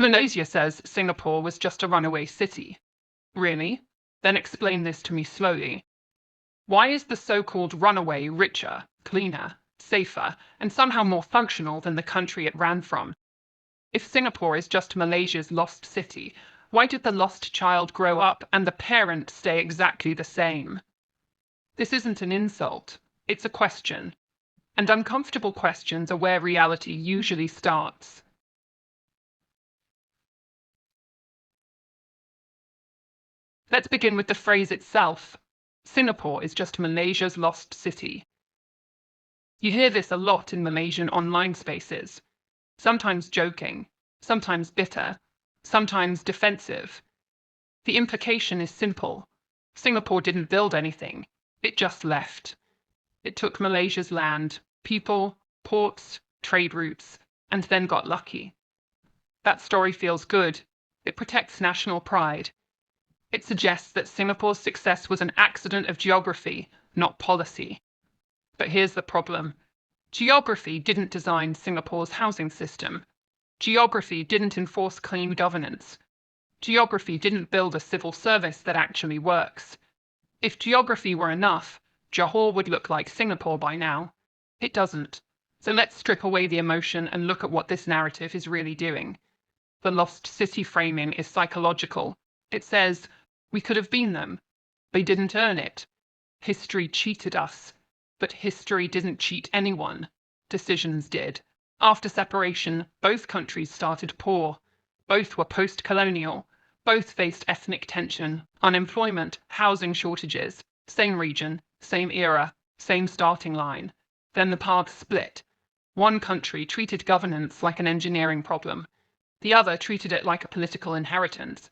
Malaysia says Singapore was just a runaway city. Really? Then explain this to me slowly. Why is the so-called runaway richer, cleaner, safer, and somehow more functional than the country it ran from? If Singapore is just Malaysia's lost city, why did the lost child grow up and the parent stay exactly the same? This isn't an insult, it's a question. And uncomfortable questions are where reality usually starts. Let's begin with the phrase itself. Singapore is just Malaysia's lost city. You hear this a lot in Malaysian online spaces, sometimes joking, sometimes bitter, sometimes defensive. The implication is simple. Singapore didn't build anything, it just left. It took Malaysia's land, people, ports, trade routes, and then got lucky. That story feels good. It protects national pride. It suggests that Singapore's success was an accident of geography, not policy. But here's the problem. Geography didn't design Singapore's housing system. Geography didn't enforce clean governance. Geography didn't build a civil service that actually works. If geography were enough, Johor would look like Singapore by now. It doesn't. So let's strip away the emotion and look at what this narrative is really doing. The lost city framing is psychological. It says, we could have been them. They didn't earn it. History cheated us. But history didn't cheat anyone. Decisions did. After separation, both countries started poor. Both were post-colonial. Both faced ethnic tension, unemployment, housing shortages. Same region, same era, same starting line. Then the paths split. One country treated governance like an engineering problem. The other treated it like a political inheritance.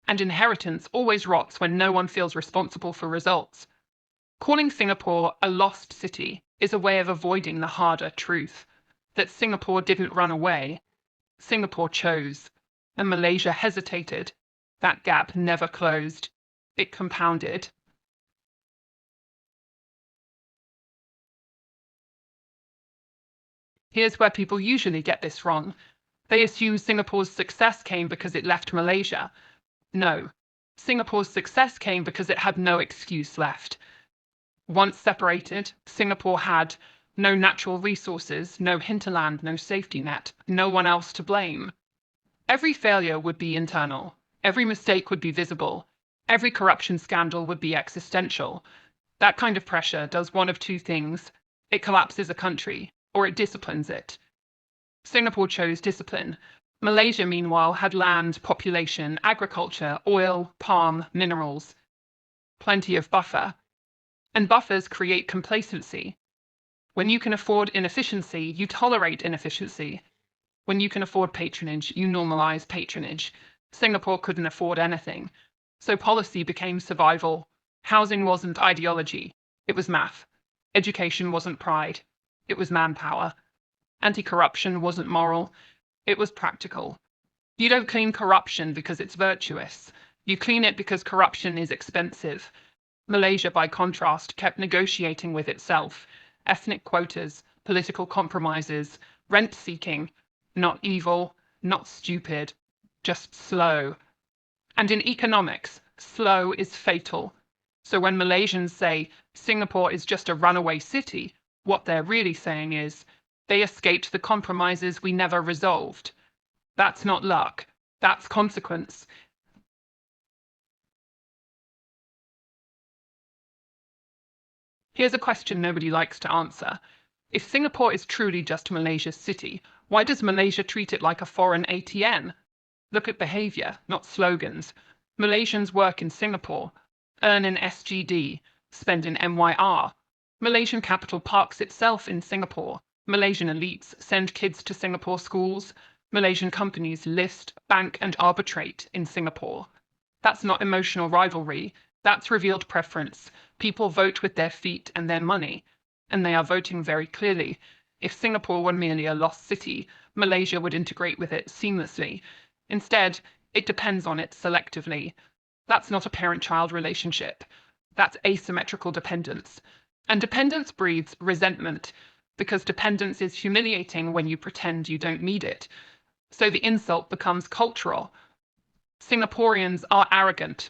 And inheritance always rots when no one feels responsible for results. Calling Singapore a lost city is a way of avoiding the harder truth, that Singapore didn't run away. Singapore chose, and Malaysia hesitated. That gap never closed. It compounded. Here's where people usually get this wrong. They assume Singapore's success came because it left Malaysia. No, Singapore's success came because it had no excuse left. Once separated, Singapore had no natural resources, no hinterland, no safety net, no one else to blame. Every failure would be internal. Every mistake would be visible. Every corruption scandal would be existential. That kind of pressure does one of two things. It collapses a country, or it disciplines it. Singapore chose discipline. Malaysia, meanwhile, had land, population, agriculture, oil, palm, minerals. Plenty of buffer. And buffers create complacency. When you can afford inefficiency, you tolerate inefficiency. When you can afford patronage, you normalize patronage. Singapore couldn't afford anything. So policy became survival. Housing wasn't ideology. It was math. Education wasn't pride. It was manpower. Anti-corruption wasn't moral. It was practical. You don't clean corruption because it's virtuous. You clean it because corruption is expensive. Malaysia, by contrast, kept negotiating with itself. Ethnic quotas, political compromises, rent-seeking. Not evil, not stupid, just slow. And in economics, slow is fatal. So when Malaysians say Singapore is just a runaway city, what they're really saying is they escaped the compromises we never resolved. That's not luck. That's consequence. Here's a question nobody likes to answer. If Singapore is truly just Malaysia's city, why does Malaysia treat it like a foreign ATM? Look at behaviour, not slogans. Malaysians work in Singapore, earn in SGD, spend in MYR. Malaysian capital parks itself in Singapore. Malaysian elites send kids to Singapore schools. Malaysian companies list, bank and arbitrate in Singapore. That's not emotional rivalry. That's revealed preference. People vote with their feet and their money. And they are voting very clearly. If Singapore were merely a lost city, Malaysia would integrate with it seamlessly. Instead, it depends on it selectively. That's not a parent-child relationship. That's asymmetrical dependence. And dependence breeds resentment, because dependence is humiliating when you pretend you don't need it. So the insult becomes cultural. Singaporeans are arrogant.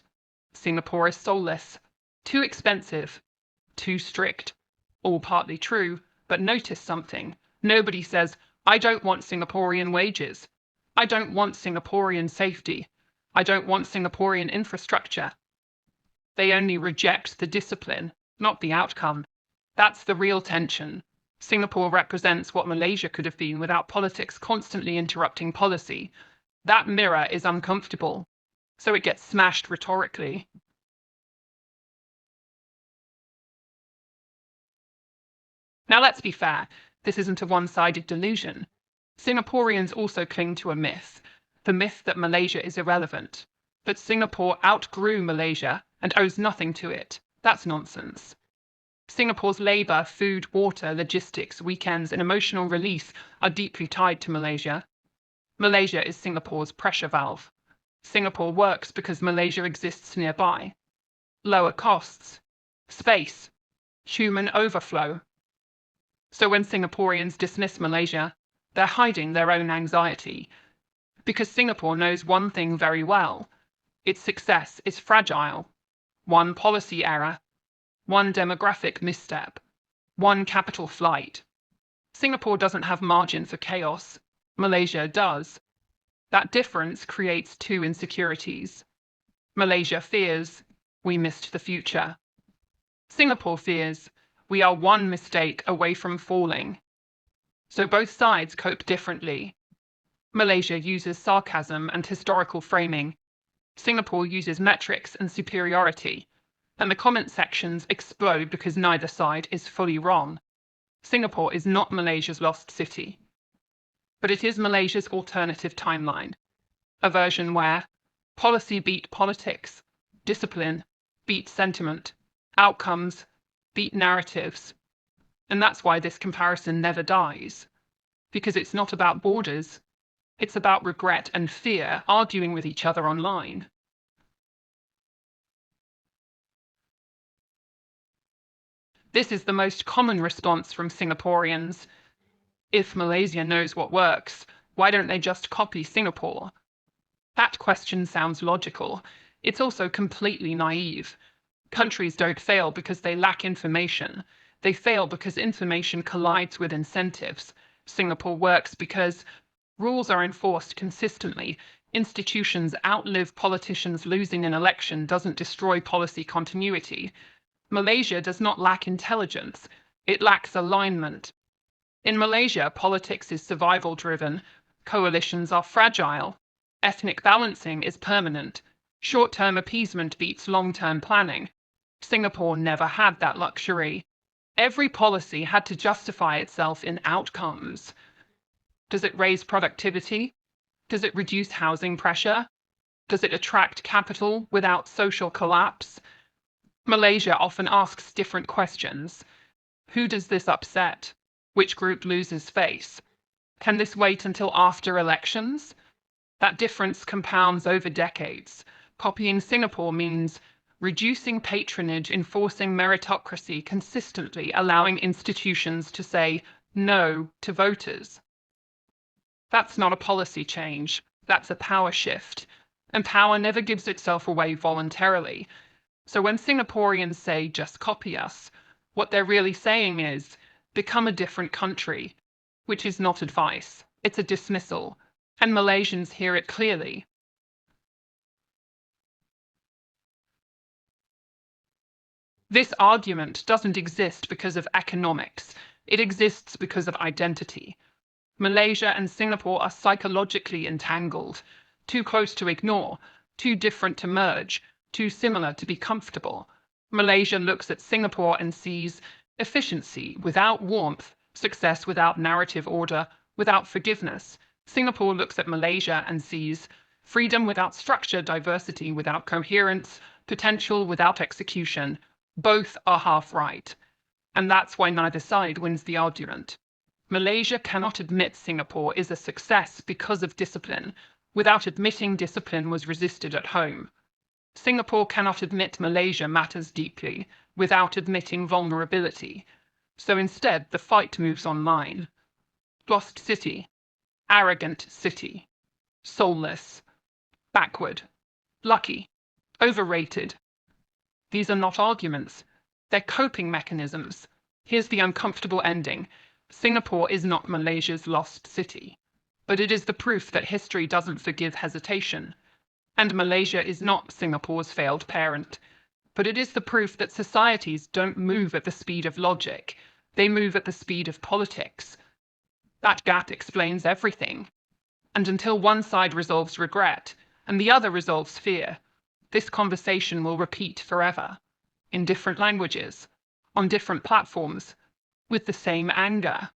Singapore is soulless. Too expensive. Too strict. All partly true, but notice something. Nobody says, I don't want Singaporean wages. I don't want Singaporean safety. I don't want Singaporean infrastructure. They only reject the discipline, not the outcome. That's the real tension. Singapore represents what Malaysia could have been without politics constantly interrupting policy. That mirror is uncomfortable, so it gets smashed rhetorically. Now let's be fair, this isn't a one-sided delusion. Singaporeans also cling to a myth, the myth that Malaysia is irrelevant. But Singapore outgrew Malaysia and owes nothing to it. That's nonsense. Singapore's labour, food, water, logistics, weekends, and emotional release are deeply tied to Malaysia. Malaysia is Singapore's pressure valve. Singapore works because Malaysia exists nearby. Lower costs, space, human overflow. So when Singaporeans dismiss Malaysia, they're hiding their own anxiety. Because Singapore knows one thing very well. Its success is fragile. One policy error, one demographic misstep, one capital flight. Singapore doesn't have margin for chaos. Malaysia does. That difference creates two insecurities. Malaysia fears we missed the future. Singapore fears we are one mistake away from falling. So both sides cope differently. Malaysia uses sarcasm and historical framing. Singapore uses metrics and superiority. And the comment sections explode because neither side is fully wrong. Singapore is not Malaysia's lost city. But it is Malaysia's alternative timeline. A version where policy beat politics, discipline beat sentiment, outcomes beat narratives. And that's why this comparison never dies. Because it's not about borders. It's about regret and fear arguing with each other online. This is the most common response from Singaporeans. If Malaysia knows what works, why don't they just copy Singapore? That question sounds logical. It's also completely naive. Countries don't fail because they lack information. They fail because information collides with incentives. Singapore works because rules are enforced consistently. Institutions outlive politicians. Losing an election doesn't destroy policy continuity. Malaysia does not lack intelligence. It lacks alignment. In Malaysia, politics is survival-driven. Coalitions are fragile. Ethnic balancing is permanent. Short-term appeasement beats long-term planning. Singapore never had that luxury. Every policy had to justify itself in outcomes. Does it raise productivity? Does it reduce housing pressure? Does it attract capital without social collapse? Malaysia often asks different questions. Who does this upset? Which group loses face? Can this wait until after elections? That difference compounds over decades. Copying Singapore means reducing patronage, enforcing meritocracy, consistently allowing institutions to say no to voters. That's not a policy change. That's a power shift. And power never gives itself away voluntarily. So when Singaporeans say, just copy us, what they're really saying is, become a different country, which is not advice. It's a dismissal. And Malaysians hear it clearly. This argument doesn't exist because of economics. It exists because of identity. Malaysia and Singapore are psychologically entangled, too close to ignore, too different to merge, too similar to be comfortable. Malaysia looks at Singapore and sees efficiency without warmth, success without narrative order, without forgiveness. Singapore looks at Malaysia and sees freedom without structure, diversity without coherence, potential without execution. Both are half right. And that's why neither side wins the argument. Malaysia cannot admit Singapore is a success because of discipline, without admitting discipline was resisted at home. Singapore cannot admit Malaysia matters deeply, without admitting vulnerability. So instead, the fight moves online. Lost city. arrogant city, soulless, backward, lucky, overrated. These are not arguments. They're coping mechanisms. Here's the uncomfortable ending. Singapore is not Malaysia's lost city, but it is the proof that history doesn't forgive hesitation. And Malaysia is not Singapore's failed parent, but it is the proof that societies don't move at the speed of logic. They move at the speed of politics. That gap explains everything. And until one side resolves regret and the other resolves fear, this conversation will repeat forever, in different languages, on different platforms, with the same anger.